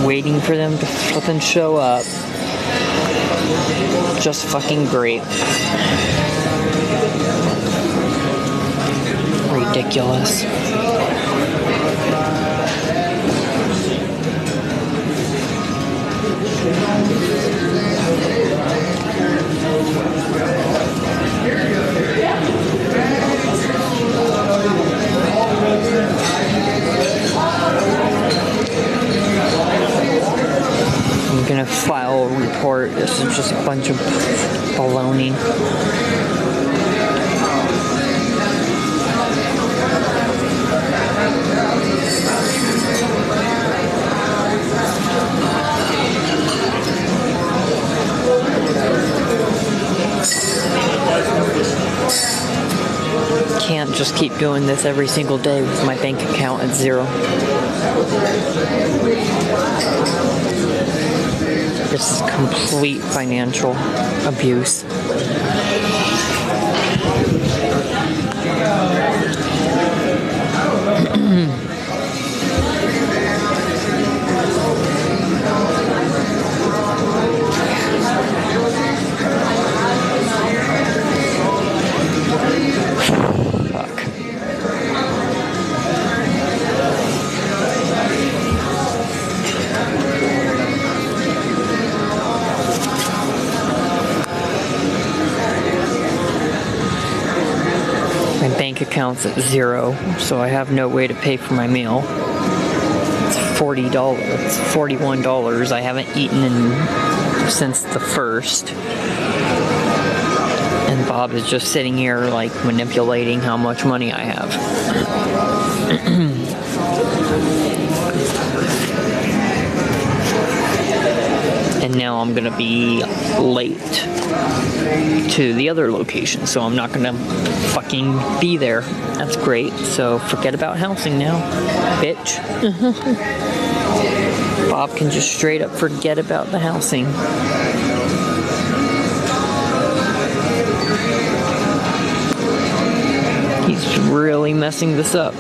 Waiting for them to flippin' show up. Just fucking great. Ridiculous. I'm gonna file a report. This is just a bunch of baloney. Can't just keep doing this every single day with my bank account at zero. This is complete financial abuse. Bank accounts at zero, so I have no way to pay for my meal. It's $40. It's $41. I haven't eaten since the 1st. And Bob is just sitting here like manipulating how much money I have. And now I'm gonna be late to the other location, so I'm not gonna fucking be there. That's great. So forget about housing now, bitch. Bob can just straight up forget about the housing. He's really messing this up.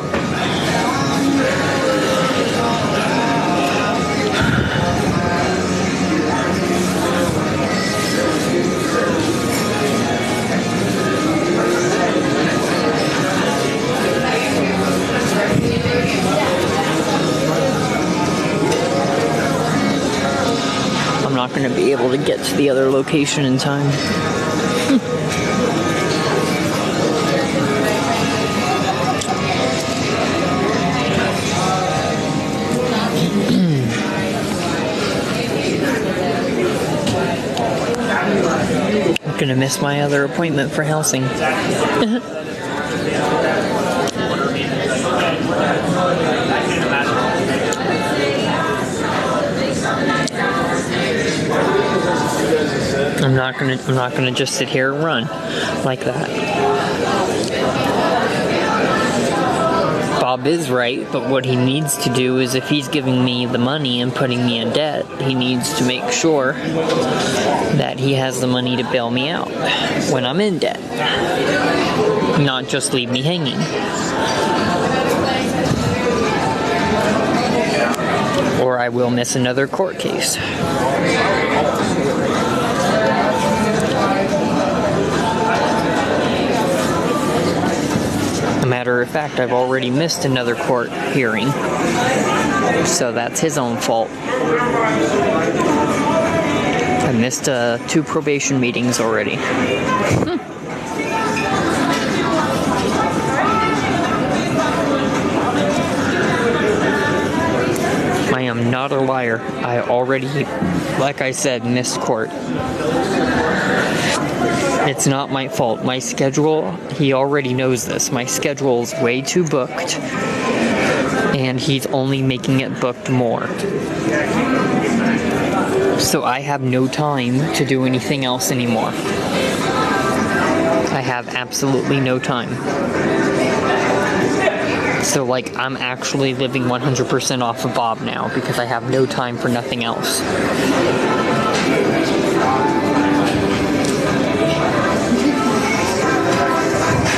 not going to be able to get to the other location in time. I'm going to miss my other appointment for housing. I'm not gonna just sit here and run like that. Bob is right, but what he needs to do is, if he's giving me the money and putting me in debt, he needs to make sure that he has the money to bail me out when I'm in debt, not just leave me hanging. Or I will miss another court case. Matter of fact, I've already missed another court hearing, so that's his own fault. I missed 2 probation meetings already. I am not a liar. I already, like I said, missed court. It's not my fault. My schedule, he already knows this. My schedule is way too booked, and he's only making it booked more. So I have no time to do anything else anymore. I have absolutely no time. So, like, I'm actually living 100% off of Bob now because I have no time for nothing else.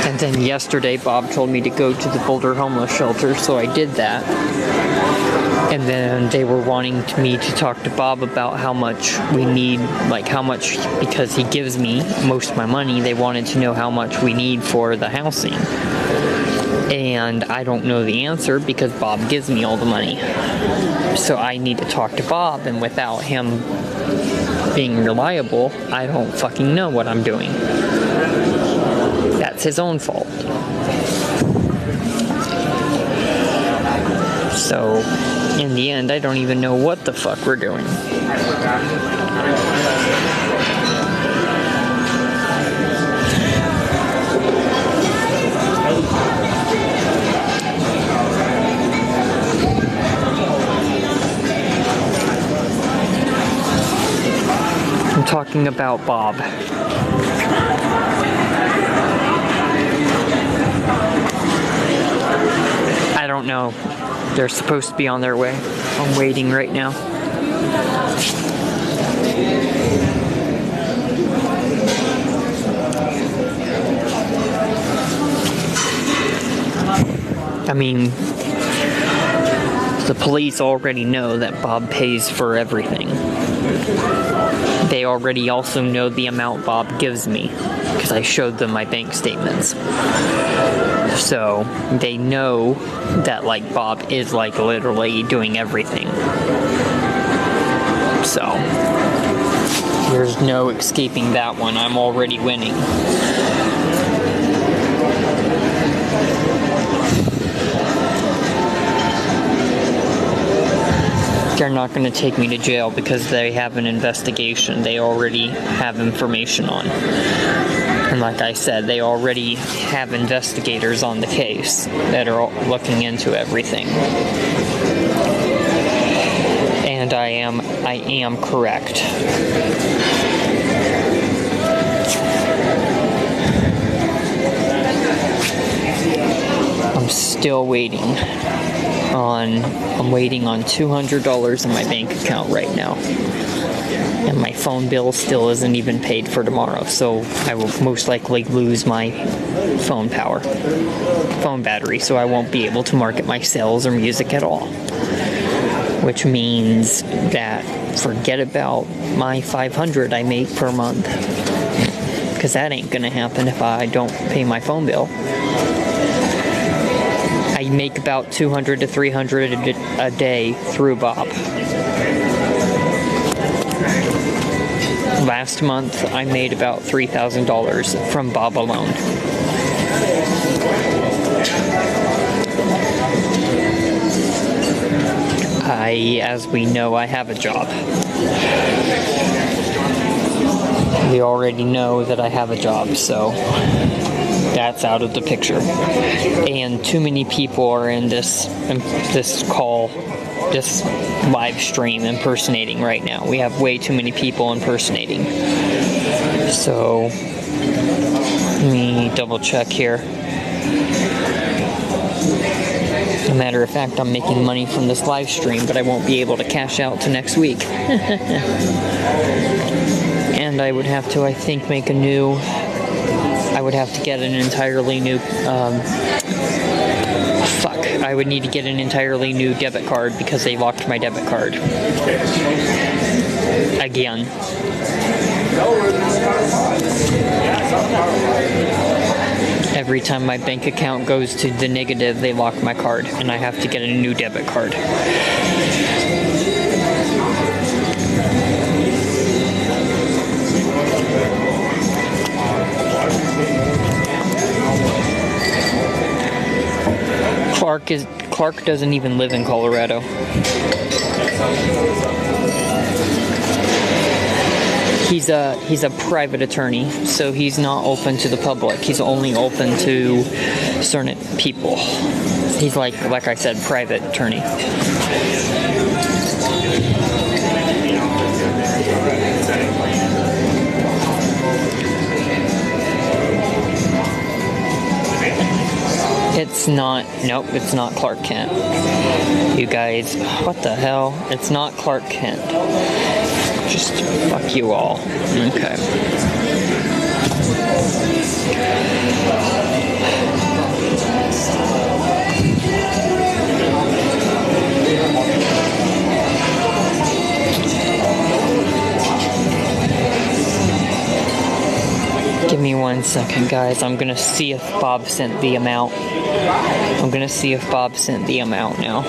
And then yesterday, Bob told me to go to the Boulder homeless shelter, so I did that. And then they were wanting me to talk to Bob about how much we need, like how much, because he gives me most of my money, they wanted to know how much we need for the housing. And I don't know the answer because Bob gives me all the money. So I need to talk to Bob, and without him being reliable, I don't fucking know what I'm doing. That's his own fault. So, in the end, I don't even know what the fuck we're doing. I'm talking about Bob. I don't know. They're supposed to be on their way. I'm waiting right now. I mean, the police already know that Bob pays for everything. They already also know the amount Bob gives me because I showed them my bank statements. So they know that, like, Bob is, like, literally doing everything. So there's no escaping that one. I'm already winning. They're not going to take me to jail because they have an investigation they already have information on. And like I said, they already have investigators on the case that are looking into everything. And I am correct. I'm still waiting. I'm waiting on $200 in my bank account right now. And my phone bill still isn't even paid for tomorrow, so I will most likely lose my phone battery, so I won't be able to market my sales or music at all. Which means that forget about my $500 I make per month. Because that ain't gonna happen if I don't pay my phone bill. I make about $200 to $300 a day through Bob. Last month, I made about $3,000 from Bob alone. As we know, I have a job. We already know that I have a job, so that's out of the picture. And too many people are in this call, this live stream impersonating right now. We have way too many people impersonating. So let me double check here. As a matter of fact, I'm making money from this live stream, but I won't be able to cash out to next week. And I would have to, I think, make a new... I would have to get an entirely new... I would need to get an entirely new debit card because they locked my debit card. Again. Every time my bank account goes to the negative, they lock my card, and I have to get a new debit card. Clark doesn't even live in Colorado. He's a private attorney, so he's not open to the public. He's only open to certain people. He's like I said, private attorney. It's not, nope, it's not Clark Kent. You guys, what the hell? It's not Clark Kent. Just fuck you all. Okay. Give me 1 second, guys. I'm gonna see if Bob sent the amount. I'm gonna see if Bob sent the amount now.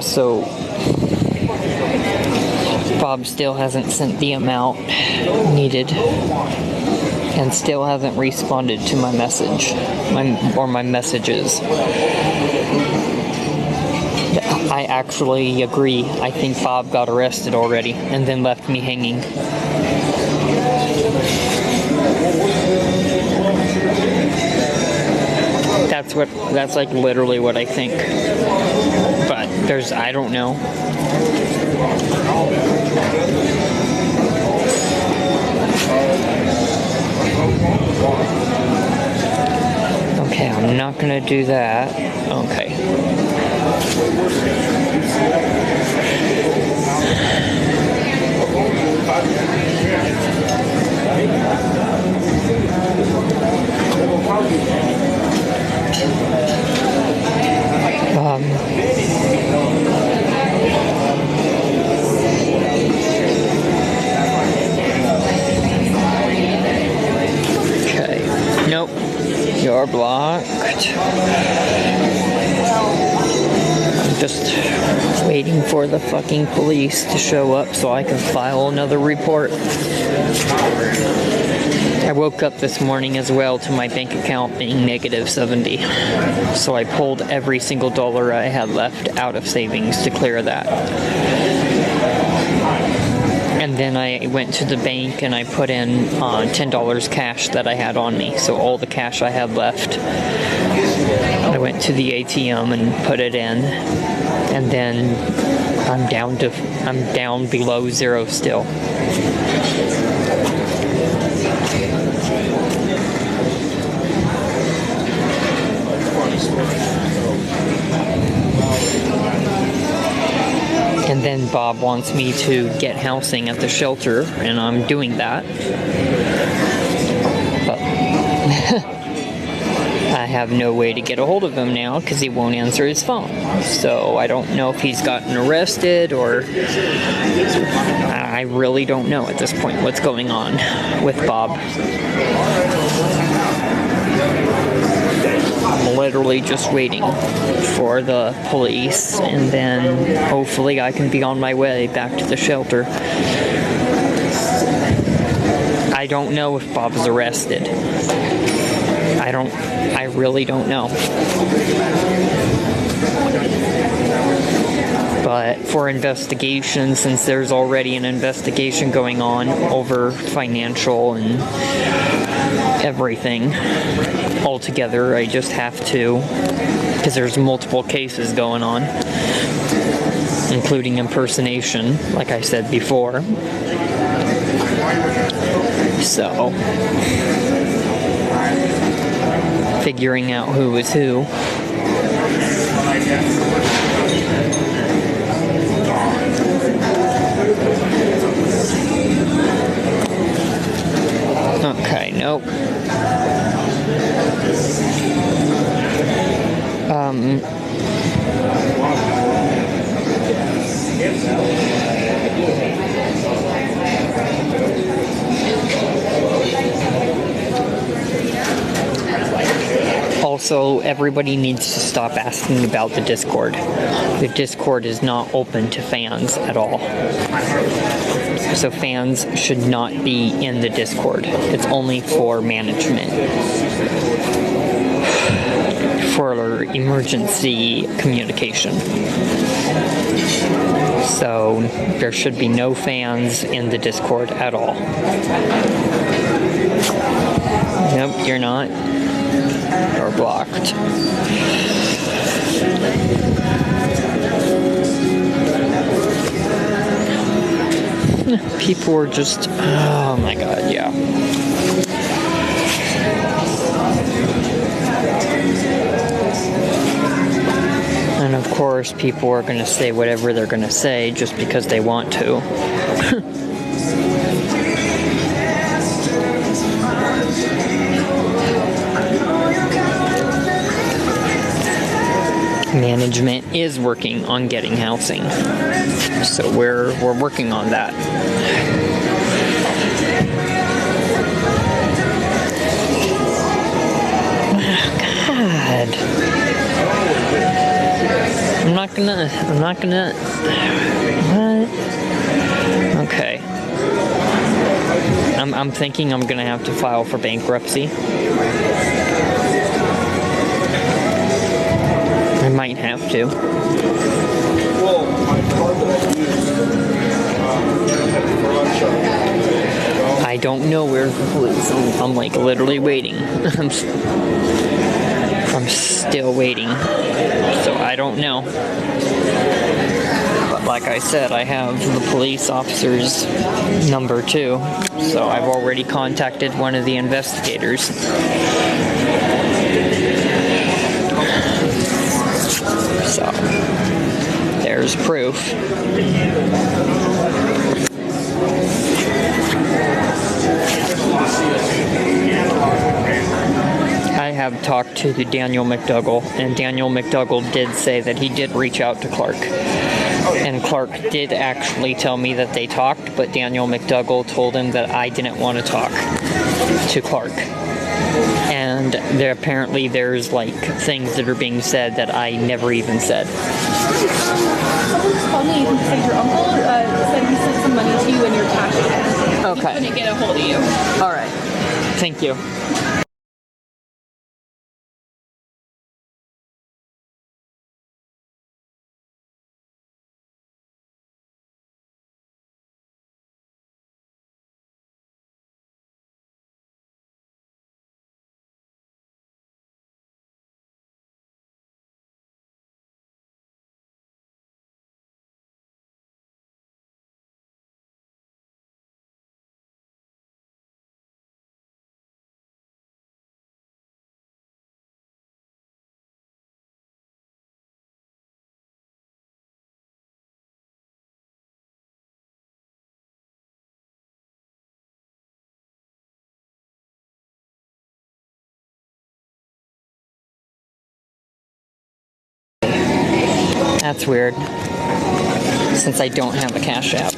So Bob still hasn't sent the amount needed and still hasn't responded to my message, my messages. I actually agree. I think Bob got arrested already and then left me hanging. That's like literally what I think. But I don't know. Okay, I'm not gonna do that. Okay. Okay. Nope. You're blocked. I'm just waiting for the fucking police to show up so I can file another report. I woke up this morning as well to my bank account being negative 70. So I pulled every single dollar I had left out of savings to clear that. And then I went to the bank and I put in $10 cash that I had on me. So all the cash I had left, I went to the ATM and put it in. And then I'm down below zero still. And then Bob wants me to get housing at the shelter, and I'm doing that. But I have no way to get a hold of him now because he won't answer his phone. So I don't know if he's gotten arrested or... I really don't know at this point what's going on with Bob. I'm literally just waiting for the police, and then hopefully I can be on my way back to the shelter. I don't know if Bob is arrested. I really don't know. But for investigation, since there's already an investigation going on over financial and everything altogether, I just have to, because there's multiple cases going on, including impersonation, like I said before. So, figuring out who is who. Okay, nope. Also, everybody needs to stop asking about the Discord. The Discord is not open to fans at all. So fans should not be in the Discord. It's only for management. For emergency communication. So there should be no fans in the Discord at all. Nope, you're not. You're blocked. People are just, oh my god, yeah. And of course, people are going to say whatever they're going to say just because they want to. Management is working on getting housing, so we're working on that. God, I'm not gonna. What? Okay. I'm thinking I'm gonna have to file for bankruptcy. I might have to. I don't know where the police. I'm like literally waiting. I'm still waiting. So I don't know. But like I said, I have the police officer's number too. So I've already contacted one of the investigators. So, there's proof. I have talked to Daniel McDougall, and Daniel McDougall did say that he did reach out to Clark. And Clark did actually tell me that they talked, but Daniel McDougall told him that I didn't want to talk to Clark. And apparently there's like things that are being said that I never even said. Someone called me and said your uncle said he sent some money to you in your cash account. Okay. He couldn't get a hold of you. All right. Thank you. That's weird. Since I don't have a Cash App.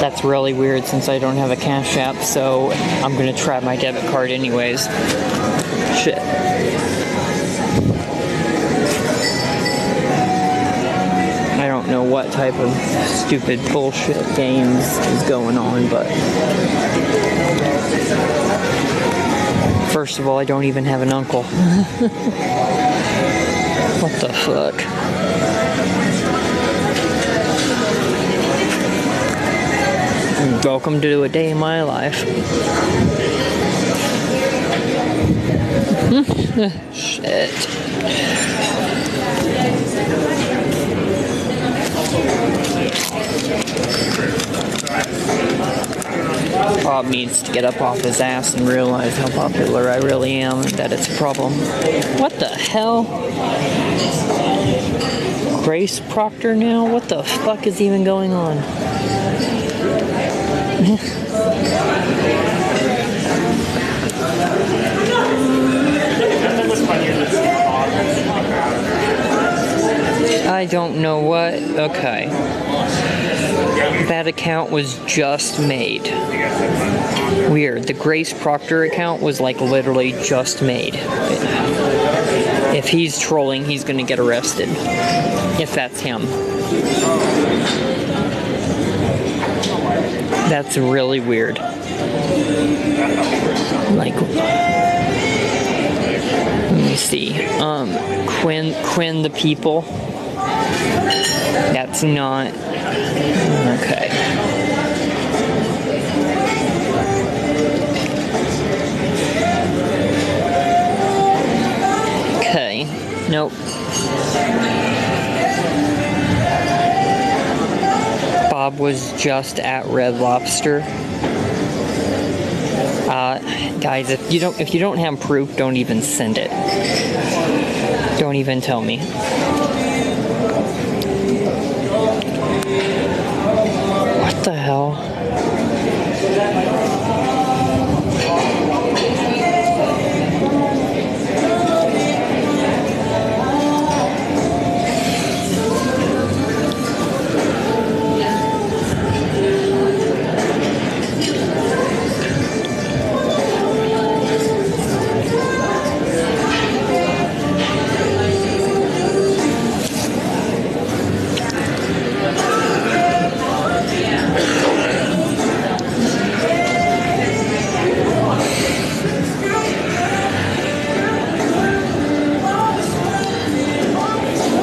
That's really weird since I don't have a Cash App, so I'm gonna try my debit card anyways. Shit. I don't know what type of stupid bullshit games is going on, but first of all, I don't even have an uncle. What the fuck? Welcome to a day in my life. Shit. Bob needs to get up off his ass and realize how popular I really am and that it's a problem. What the hell? Grace Proctor now? What the fuck is even going on? I don't know what. Okay. That account was just made. Weird. The Grace Proctor account was like literally just made. If he's trolling, he's gonna get arrested. If that's him. That's really weird. Like, let me see. Quinn the People. That's not okay. Okay. Nope. Bob was just at Red Lobster. Guys, if you don't have proof, don't even send it. Don't even tell me. What the hell?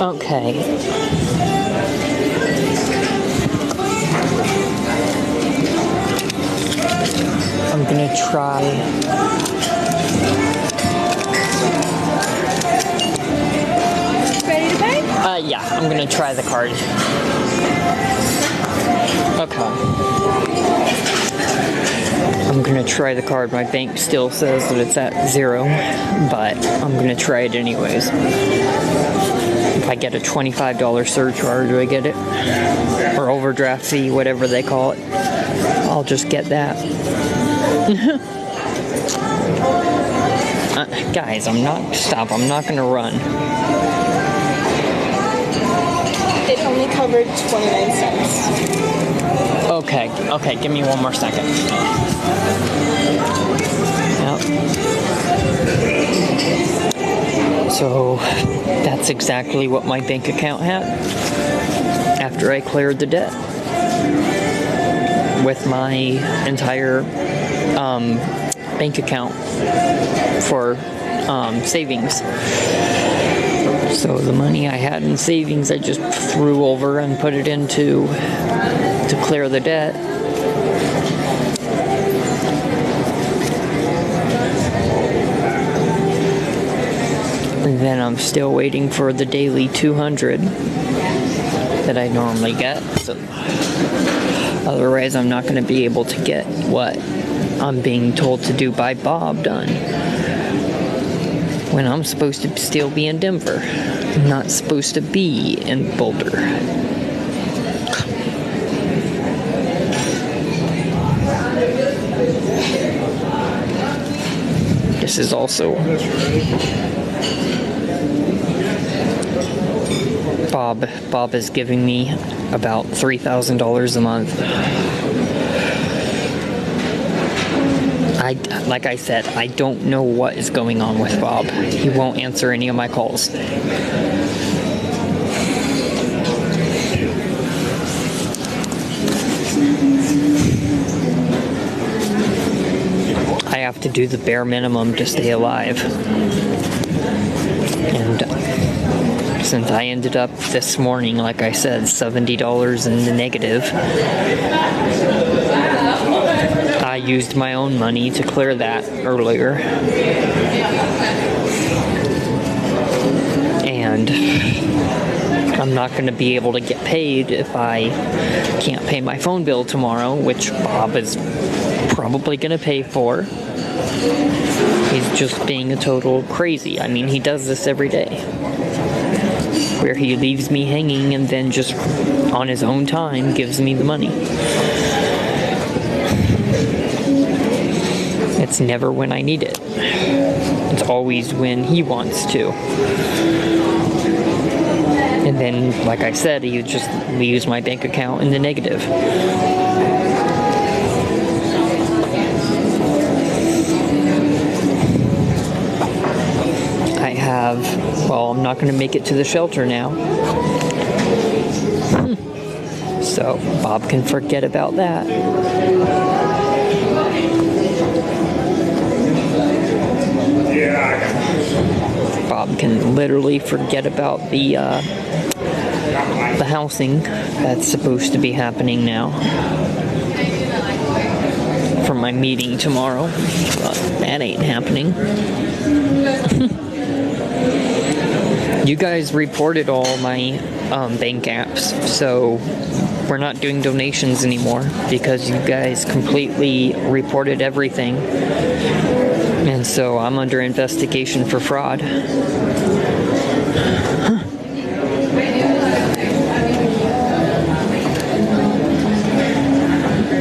Okay. I'm gonna try. Ready to pay? Yeah, I'm gonna try the card. Okay. I'm gonna try the card. My bank still says that it's at 0, but I'm gonna try it anyways. If I get a $25 surcharge, do I get it? Or overdraft fee, whatever they call it. I'll just get that. Guys, I'm not gonna run. It only covered 29 cents. Okay, give me one more second. Yep. So, that's exactly what my bank account had after I cleared the debt with my entire bank account for savings. So the money I had in savings, I just threw over and put it into to clear the debt. And then I'm still waiting for the daily 200 that I normally get. So otherwise, I'm not going to be able to get what I'm being told to do by Bob done. When I'm supposed to still be in Denver. I'm not supposed to be in Boulder. This is also Bob is giving me about $3,000 a month. Like I said, I don't know what is going on with Bob. He won't answer any of my calls. I have to do the bare minimum to stay alive. And since I ended up this morning, like I said, $70 in the negative, I used my own money to clear that earlier. And I'm not going to be able to get paid if I can't pay my phone bill tomorrow, which Bob is probably going to pay for. He's just being a total crazy. I mean, he does this every day, where he leaves me hanging and then just on his own time gives me the money. It's never when I need it. It's always when he wants to. And then, like I said, he just leaves my bank account in the negative. I'm not going to make it to the shelter now. So Bob can forget about that. Bob can literally forget about the housing that's supposed to be happening now for my meeting tomorrow. But that ain't happening. You guys reported all my bank apps, so we're not doing donations anymore because you guys completely reported everything. And so I'm under investigation for fraud.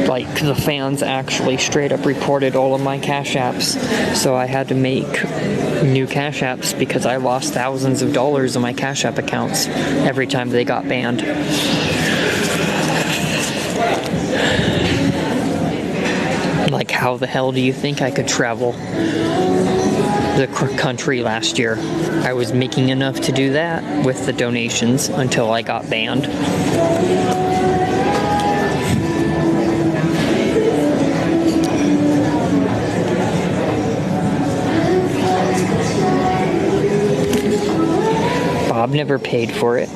Like, the fans actually straight up reported all of my cash apps, so I had to make new cash apps because I lost thousands of dollars in my cash app accounts every time they got banned. Like, how the hell do you think I could travel the country last year? I was making enough to do that with the donations until I got banned. Bob never paid for it.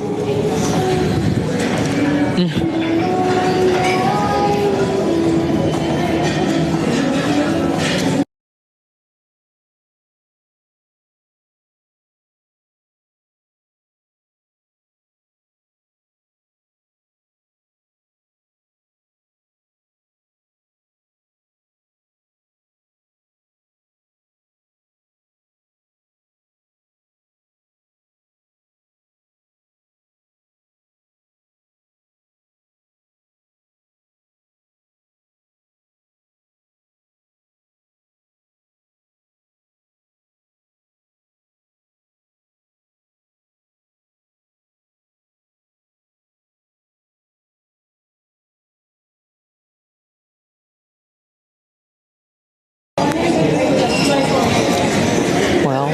Well,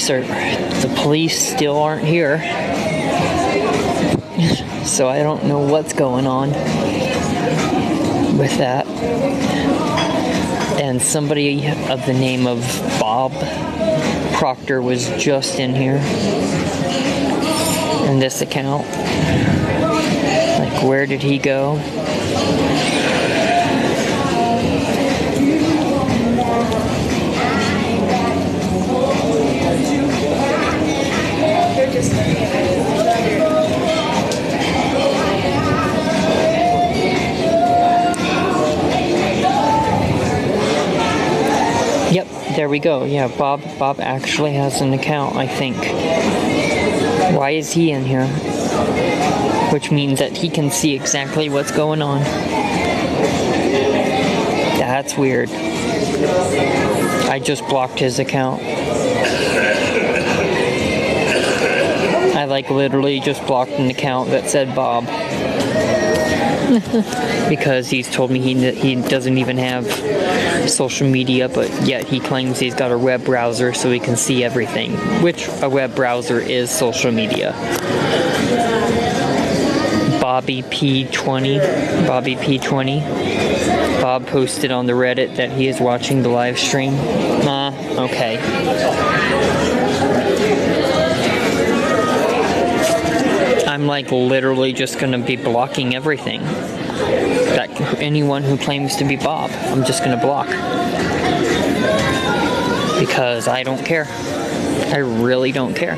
the police still aren't here. So I don't know what's going on with that. And somebody of the name of Bob Proctor was just in here in this account. Like, where did he go? Yep, there we go. Yeah, Bob actually has an account, I think. Why is he in here? Which means that he can see exactly what's going on. That's weird. I I just blocked his account. I like literally just blocked an account that said Bob. Because he's told me he doesn't even have social media, but yet he claims he's got a web browser so he can see everything, which a web browser is social media. Bobby P20. Bob posted on the Reddit that he is watching the live stream. Okay. I'm like literally just gonna be blocking everything. That anyone who claims to be Bob, I'm just gonna block. Because I don't care. I really don't care.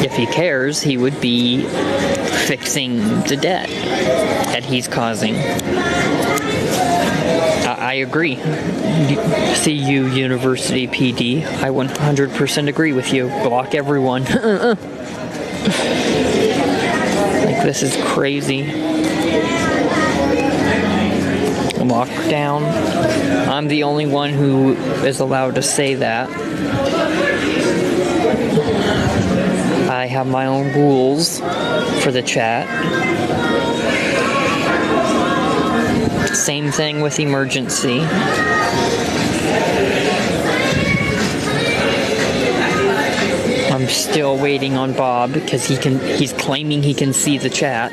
If he cares, he would be fixing the debt that he's causing. I agree. CU University PD, I 100% agree with you. Block everyone. Like, this is crazy. Lockdown. I'm the only one who is allowed to say that. I have my own rules for the chat. Same thing with emergency. I'm still waiting on Bob because he's claiming he can see the chat.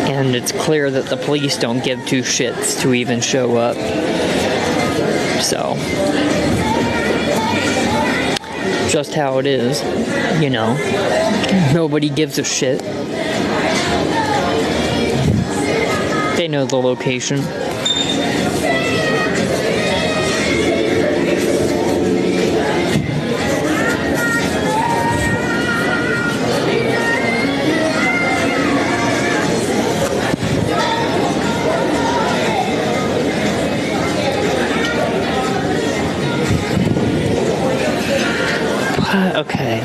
And it's clear that the police don't give two shits to even show up. So, just how it is, you know. Nobody gives a shit. They know the location. Okay.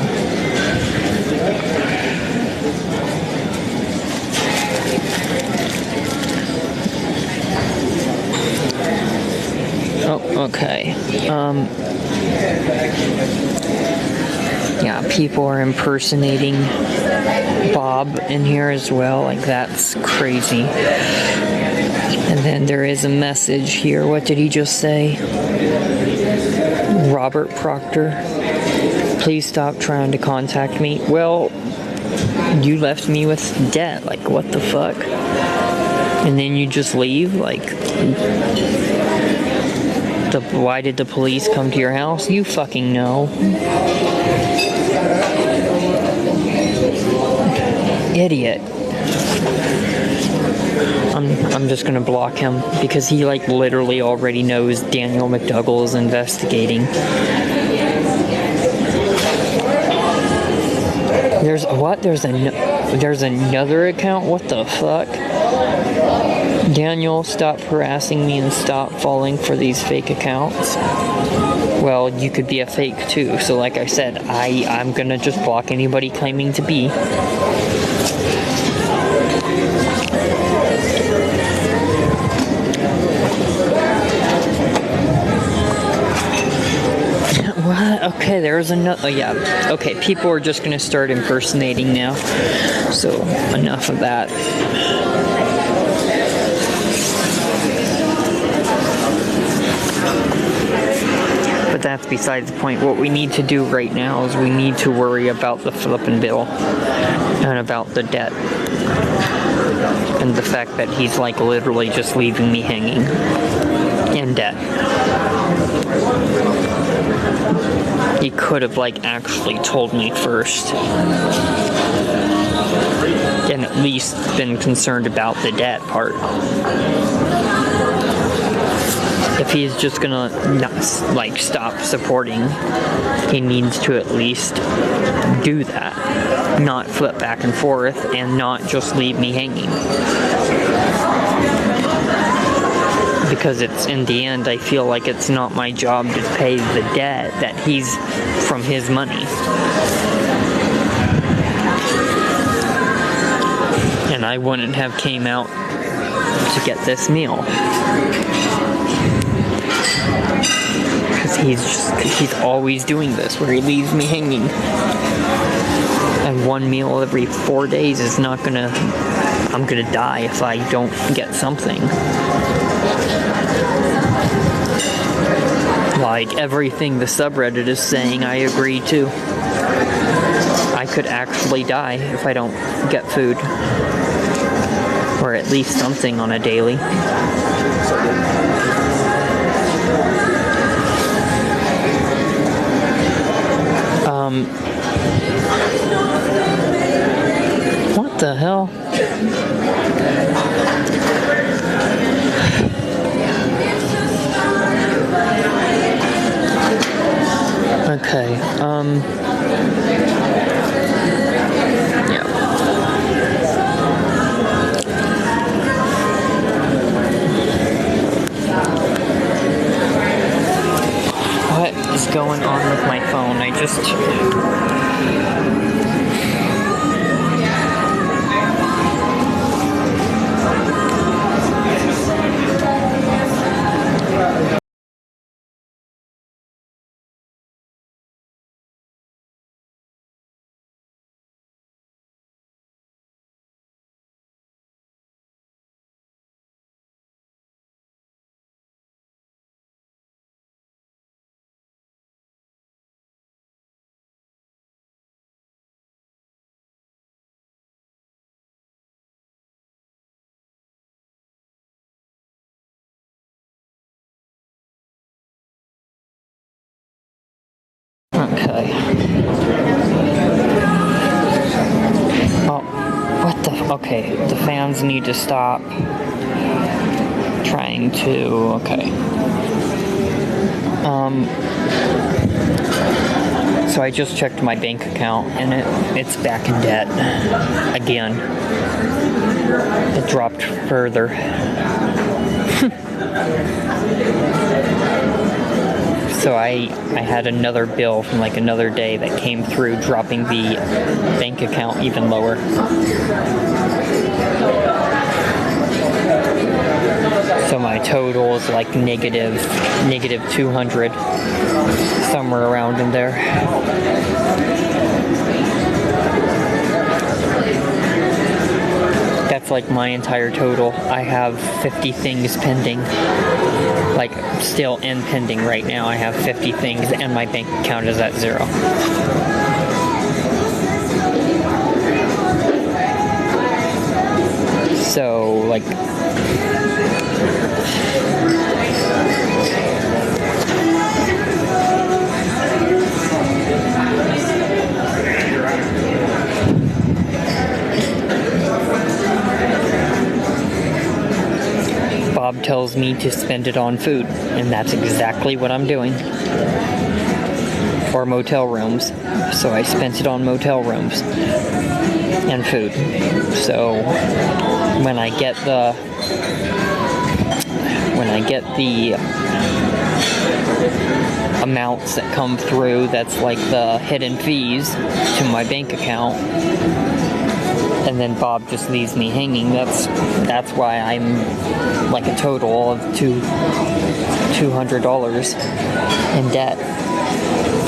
Oh, okay. Yeah, people are impersonating Bob in here as well. Like, that's crazy. And then there is a message here. What did he just say? Robert Proctor. Please stop trying to contact me. Well, you left me with debt. Like, what the fuck? And then you just leave? Like, why did the police come to your house? You fucking know. Idiot. I'm just gonna block him because he like literally already knows Daniel McDougall is investigating. There's what? There's another account? What the fuck? Daniel, stop harassing me and stop falling for these fake accounts. Well, you could be a fake too. So like I said, I'm gonna just block anybody claiming to be. What? Okay, there's another. Oh, yeah. Okay, people are just gonna start impersonating now. So, enough of that. But that's besides the point. What we need to do right now is we need to worry about the flippin' bill and about the debt. And the fact that he's like literally just leaving me hanging in debt. He could have like actually told me first and at least been concerned about the debt part. If he's just gonna not, like stop supporting, he needs to at least do that, not flip back and forth and not just leave me hanging. Because it's in the end, I feel like it's not my job to pay the debt that he's from his money. And I wouldn't have came out to get this meal. Because he's always doing this, where he leaves me hanging. And one meal every 4 days is not gonna... I'm gonna die if I don't get something. Like, everything the subreddit is saying, I agree to. I could actually die if I don't get food. Or at least something on a daily. What the hell? Okay, yeah. What is going on with my phone? I just... Okay. Oh, what the... Okay, the fans need to stop trying to... Okay. So I just checked my bank account, and it's back in debt. Again. It dropped further. So I had another bill from like another day that came through, dropping the bank account even lower. So my total is like negative 200, somewhere around in there. That's like my entire total. I have 50 things pending. Like, still and pending right now. I have 50 things and my bank account is at 0. So, like... Bob tells me to spend it on food, and that's exactly what I'm doing. Or motel rooms. So I spent it on motel rooms and food. So when I get the amounts that come through, that's like the hidden fees to my bank account, and then Bob just leaves me hanging. That's why I'm like a total of $200 in debt,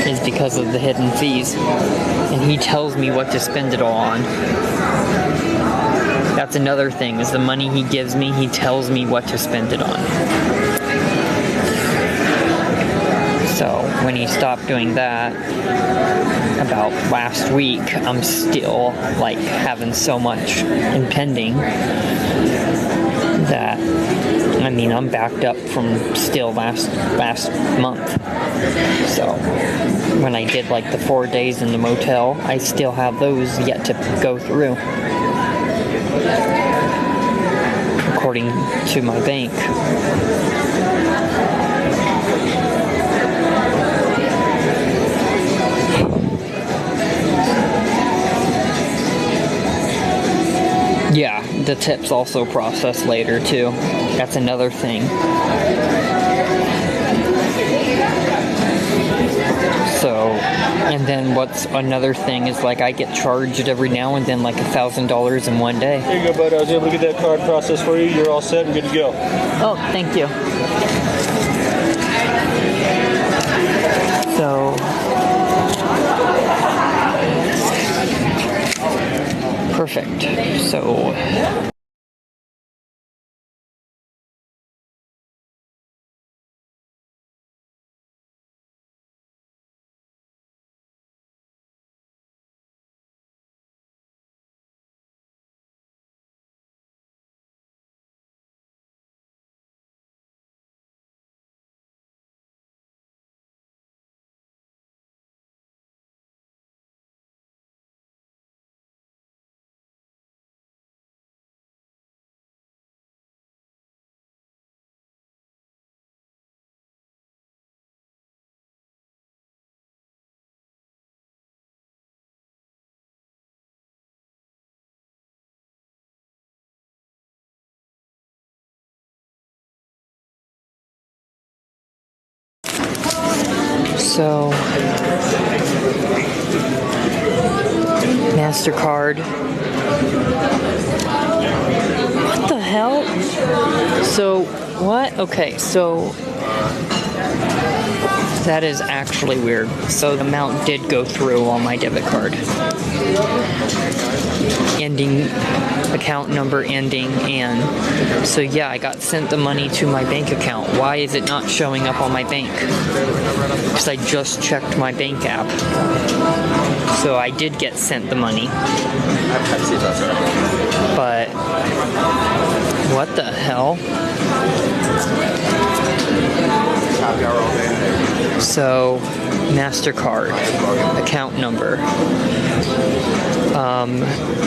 is because of the hidden fees. And he tells me what to spend it all on. That's another thing, is the money he gives me, he tells me what to spend it on. So when he stopped doing that about last week, I'm still like having so much impending that, I mean, I'm backed up from still last month. So when I did like the 4 days in the motel, I still have those yet to go through, according to my bank. Yeah, the tips also process later too. That's another thing. So And then what's another thing is like I get charged every now and then like $1,000 in one day. There you go, bud. I was able to get that card processed for you. You're all set and good to go. Oh, thank you. So perfect. So MasterCard. What the hell? So, what? Okay, so that is actually weird. So the amount did go through on my debit card. Ending, account number ending, and so yeah, I got sent the money to my bank account. Why is it not showing up on my bank? Because I just checked my bank app. So I did get sent the money. But what the hell? So MasterCard account number.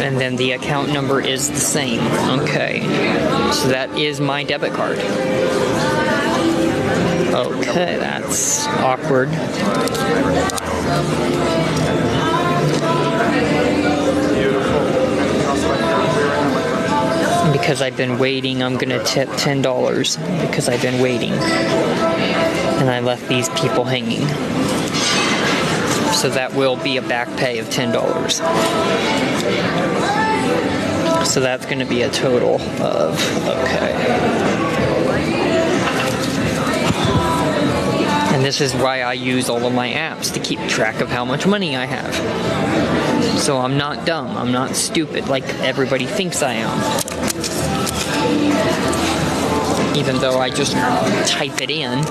And then the account number is the same. Okay. So that is my debit card. Okay, that's awkward. Because I've been waiting, I'm gonna tip $10 because I've been waiting. And I left these people hanging. So that will be a back pay of $10. So that's gonna be a total of, okay. And this is why I use all of my apps to keep track of how much money I have. So I'm not dumb, I'm not stupid like everybody thinks I am. Even though I just type it in.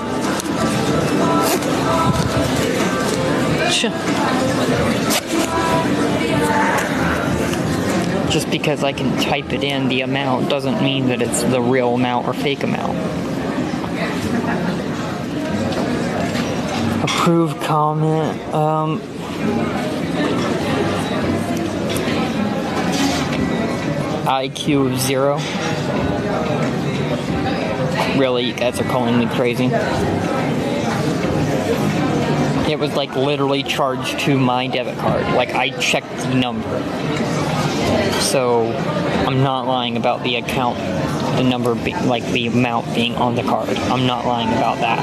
Just because I can type it in, the amount doesn't mean that it's the real amount or fake amount. Approved comment. IQ of 0. Really, you guys are calling me crazy. It was like literally charged to my debit card. Like I checked the number. So I'm not lying about the account, the number, like the amount being on the card. I'm not lying about that.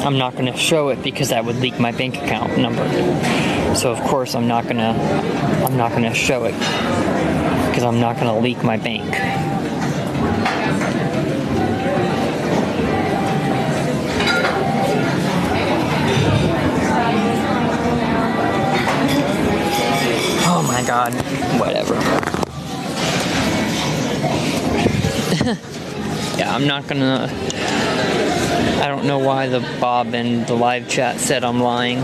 I'm not going to show it because that would leak my bank account number. So of course I'm not going to show it because I'm not going to leak my bank. Oh my god, whatever. Yeah, I'm not gonna... I don't know why the Bob in the live chat said I'm lying.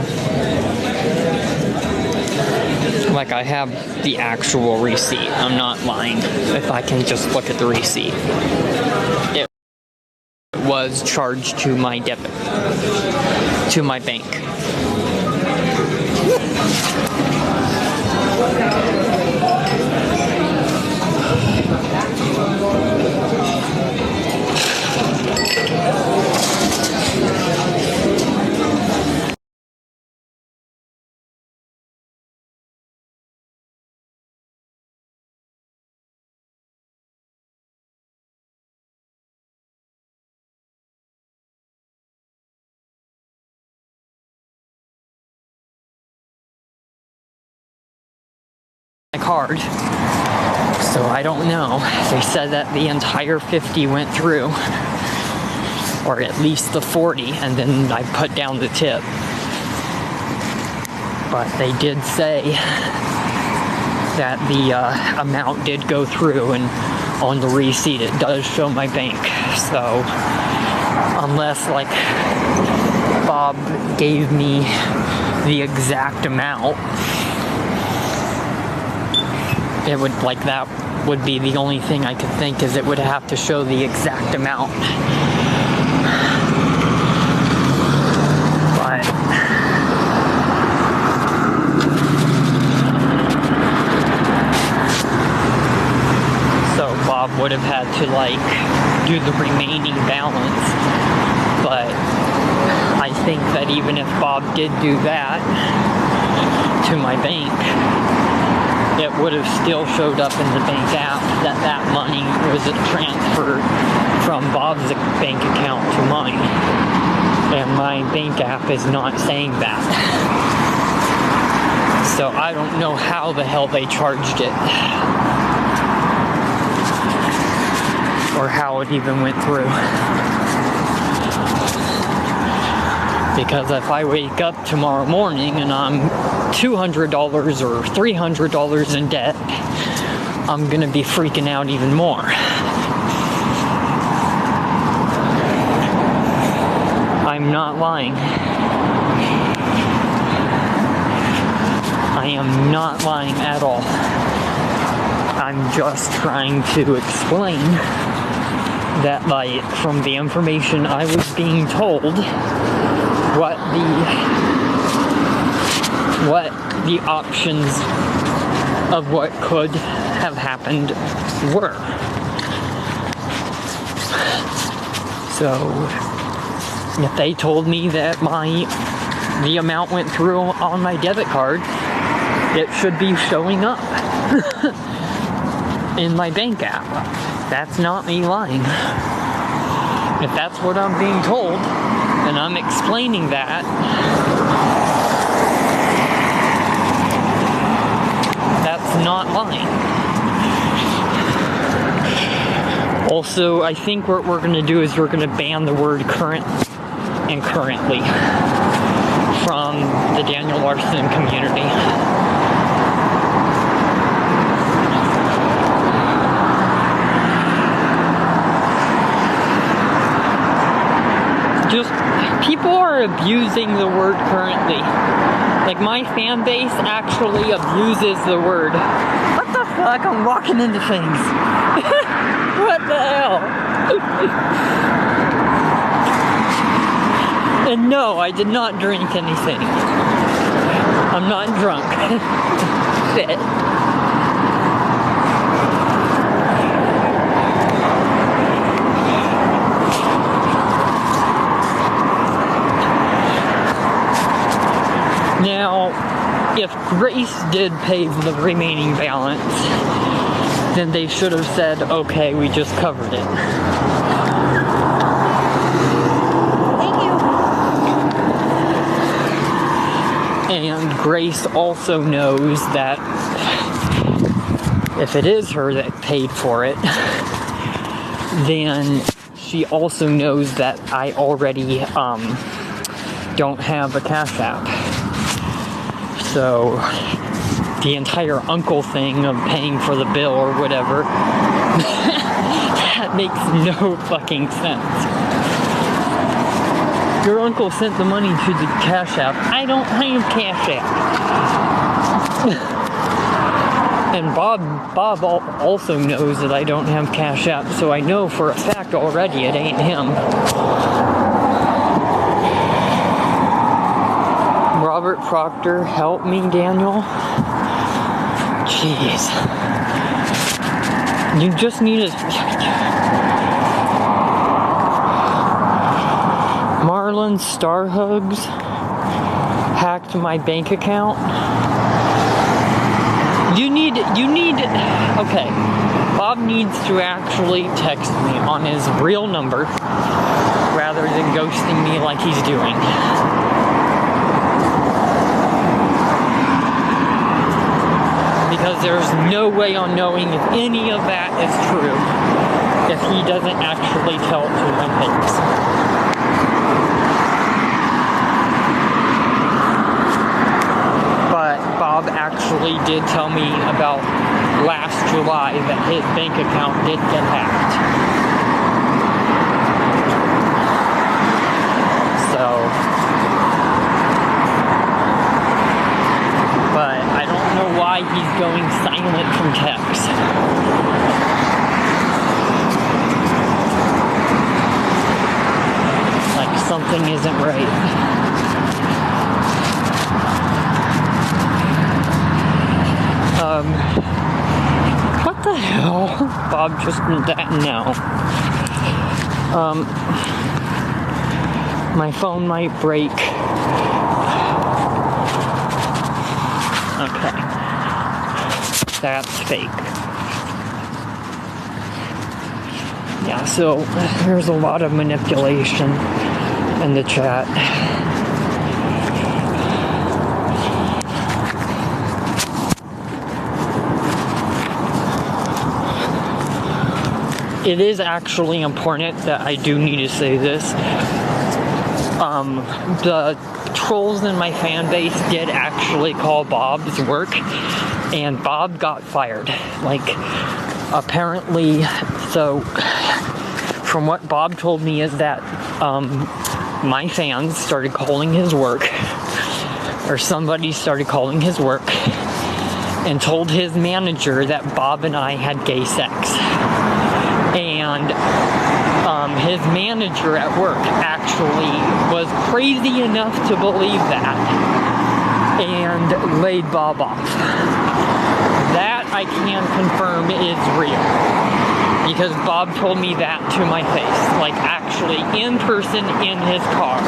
Like, I have the actual receipt. I'm not lying. If I can just look at the receipt. It was charged to my debit, to my bank. my card. So I don't know. They said that the entire 50 went through, or at least the 40, and then I put down the tip. But they did say that the amount did go through, and on the receipt it does show my bank. So unless like Bob gave me the exact amount, it would, like, that would be the only thing I could think, is it would have to show the exact amount. But so Bob would have had to like do the remaining balance. But I think that even if Bob did do that to my bank, it would have still showed up in the bank app that that money was transferred from Bob's bank account to mine. And my bank app is not saying that. So I don't know how the hell they charged it, or how it even went through. Because if I wake up tomorrow morning and I'm $200 or $300 in debt, I'm gonna be freaking out even more. I'm not lying. I am not lying at all. I'm just trying to explain that, like, from the information I was being told, what the options of what could have happened were. So if they told me that the amount went through on my debit card, it should be showing up in my bank app. That's not me lying. If that's what I'm being told, and I'm explaining that, that's not lying. Also, I think what we're going to do is we're going to ban the word current and currently from the Daniel Larson community. Just, people are abusing the word currently. Like, my fan base actually abuses the word. What the fuck? I'm walking into things. What the hell? And no, I did not drink anything. I'm not drunk. Shit. Now, if Grace did pay the remaining balance, then they should have said, okay, we just covered it. Thank you. And Grace also knows that if it is her that paid for it, then she also knows that I already don't have a Cash App. So the entire uncle thing of paying for the bill or whatever, that makes no fucking sense. Your uncle sent the money to the Cash App. I don't have Cash App. And Bob also knows that I don't have Cash App, so I know for a fact already it ain't him. Robert Proctor, help me, Daniel. Jeez. You just need to... Marlon Star Hugs hacked my bank account. You need... Okay. Bob needs to actually text me on his real number rather than ghosting me like he's doing. because there's no way on knowing if any of that is true if he doesn't actually tell it to my face. But Bob actually did tell me about last July that his bank account did get hacked. So, but I don't know why he's going silent from text. Like something isn't right. What the hell? Bob just did that now. My phone might break. Okay. That's fake. Yeah, so there's a lot of manipulation in the chat. It is actually important that I do need to say this. The trolls in my fan base did actually call Bob's work, and Bob got fired. Like, apparently, so from what Bob told me is that my fans started calling his work, or somebody started calling his work, and told his manager that Bob and I had gay sex. And his manager at work actually was crazy enough to believe that and laid Bob off. That I can confirm is real, because Bob told me that to my face, like actually in person in his car.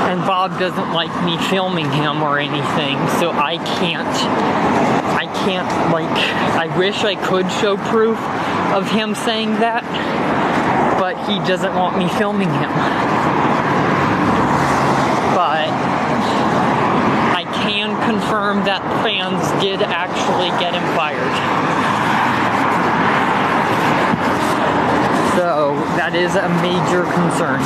And Bob doesn't like me filming him or anything, so I can't, like, I wish I could show proof of him saying that, but he doesn't want me filming him. But I can confirm that fans did actually get him fired. So that is a major concern.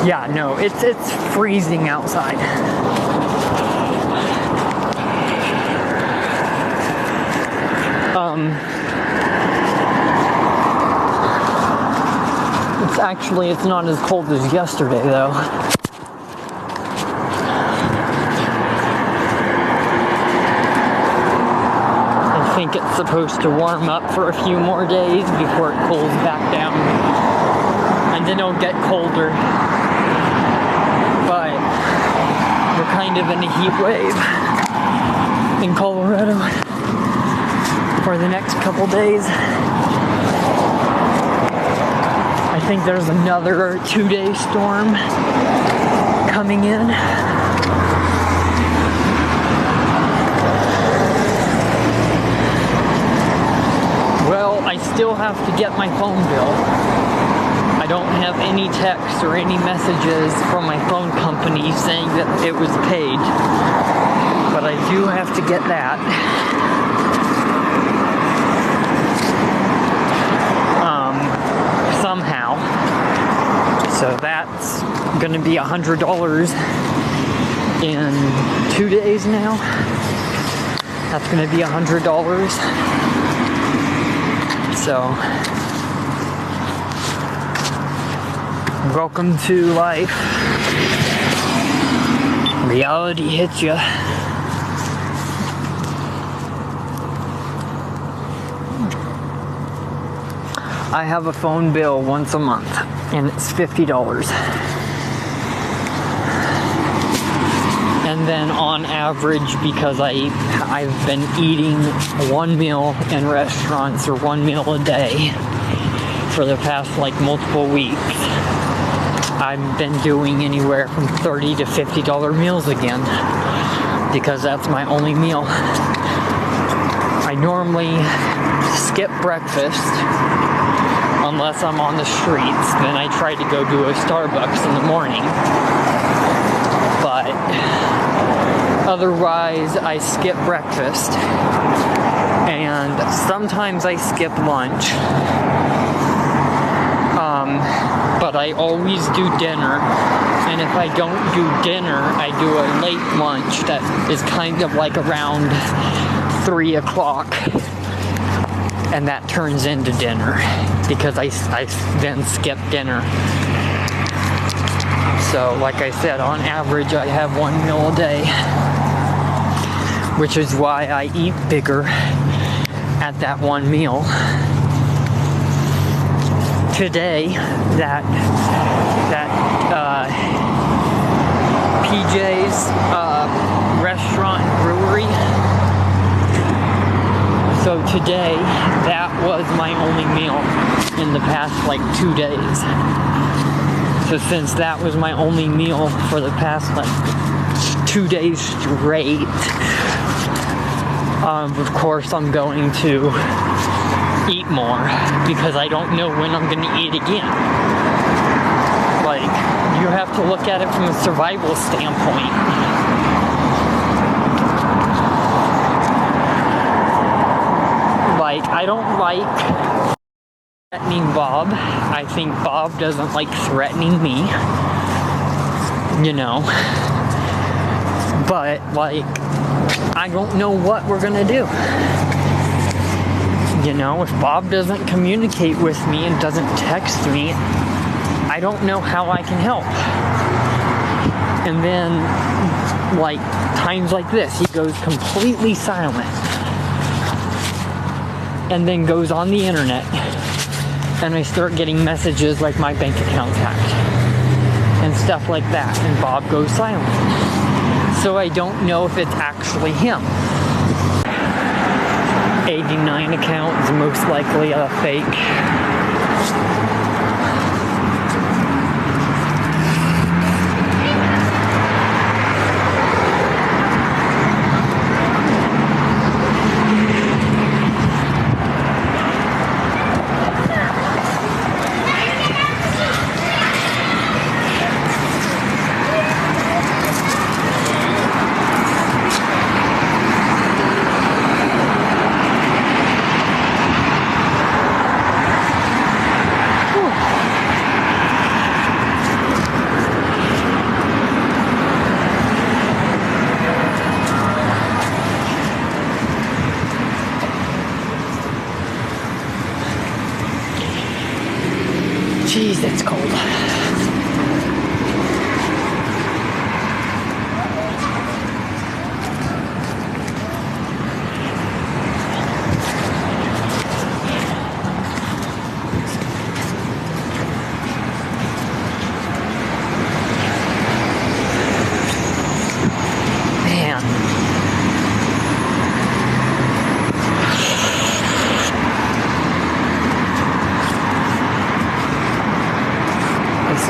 Yeah, no, it's freezing outside. It's not as cold as yesterday though. I think it's supposed to warm up for a few more days before it cools back down. And then it'll get colder. But we're kind of in a heat wave in Colorado for the next couple days. I think there's another 2-day storm coming in. Well, I still have to get my phone bill. I don't have any texts or any messages from my phone company saying that it was paid, but I do have to get that. Somehow. So that's gonna be $100 in 2 days now. That's gonna be $100. So welcome to life. Reality hits ya. I have a phone bill once a month, and it's $50. And And then on average, because I've been eating one meal in restaurants or one meal a day for the past like multiple weeks, I've been doing anywhere from $30 to $50 meals again, because that's my only meal. I normally skip breakfast unless I'm on the streets. Then I try to go to a Starbucks in the morning. But otherwise, I skip breakfast. And sometimes I skip lunch. But I always do dinner. And if I don't do dinner, I do a late lunch that is kind of like around 3 o'clock. And that turns into dinner because I then skip dinner. So like I said, on average I have one meal a day, which is why I eat bigger at that one meal. Today, that PJ's restaurant brewery. So today, that was my only meal in the past like 2 days. So since that was my only meal for the past like 2 days straight, of course I'm going to eat more because I don't know when I'm gonna eat again. Like, you have to look at it from a survival standpoint. Like, I don't like threatening Bob. I think Bob doesn't like threatening me. You know. But, like, I don't know what we're gonna do. You know, if Bob doesn't communicate with me and doesn't text me, I don't know how I can help. And then, like, times like this, he goes completely silent. And then goes on the internet. And I start getting messages like my bank account's hacked. And stuff like that. And Bob goes silent. So I don't know if it's actually him. 89 account is most likely a fake. Jeez, it's cold.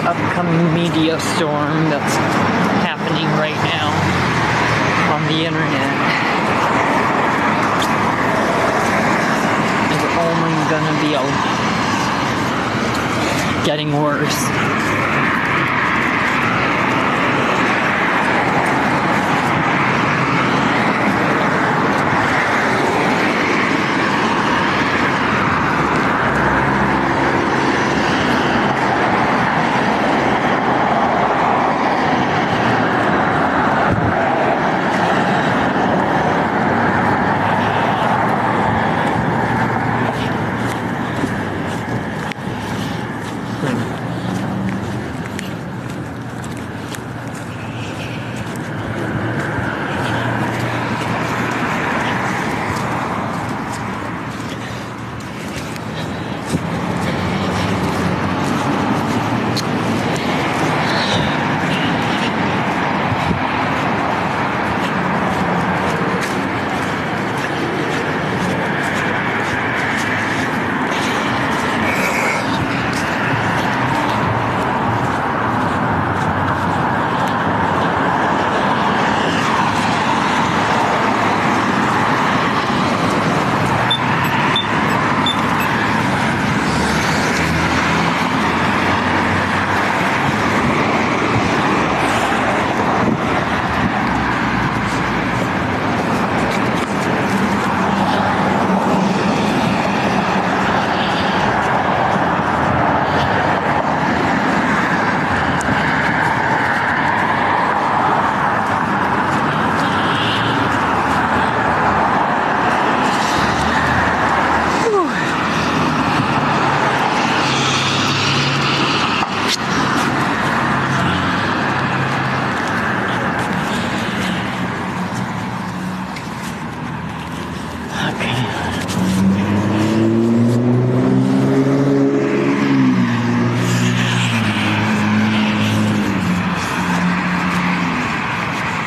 Upcoming media storm that's happening right now on the internet is only gonna be getting worse.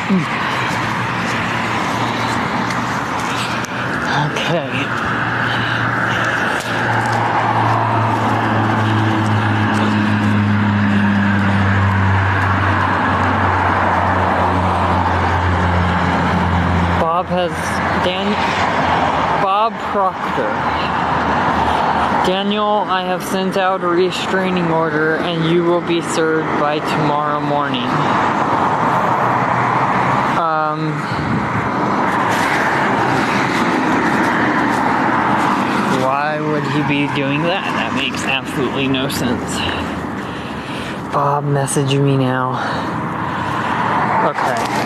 Okay. Bob Proctor. Daniel, I have sent out a restraining order and you will be served by tomorrow morning. Why would he be doing that? That makes absolutely no sense. Bob, message me now. Okay.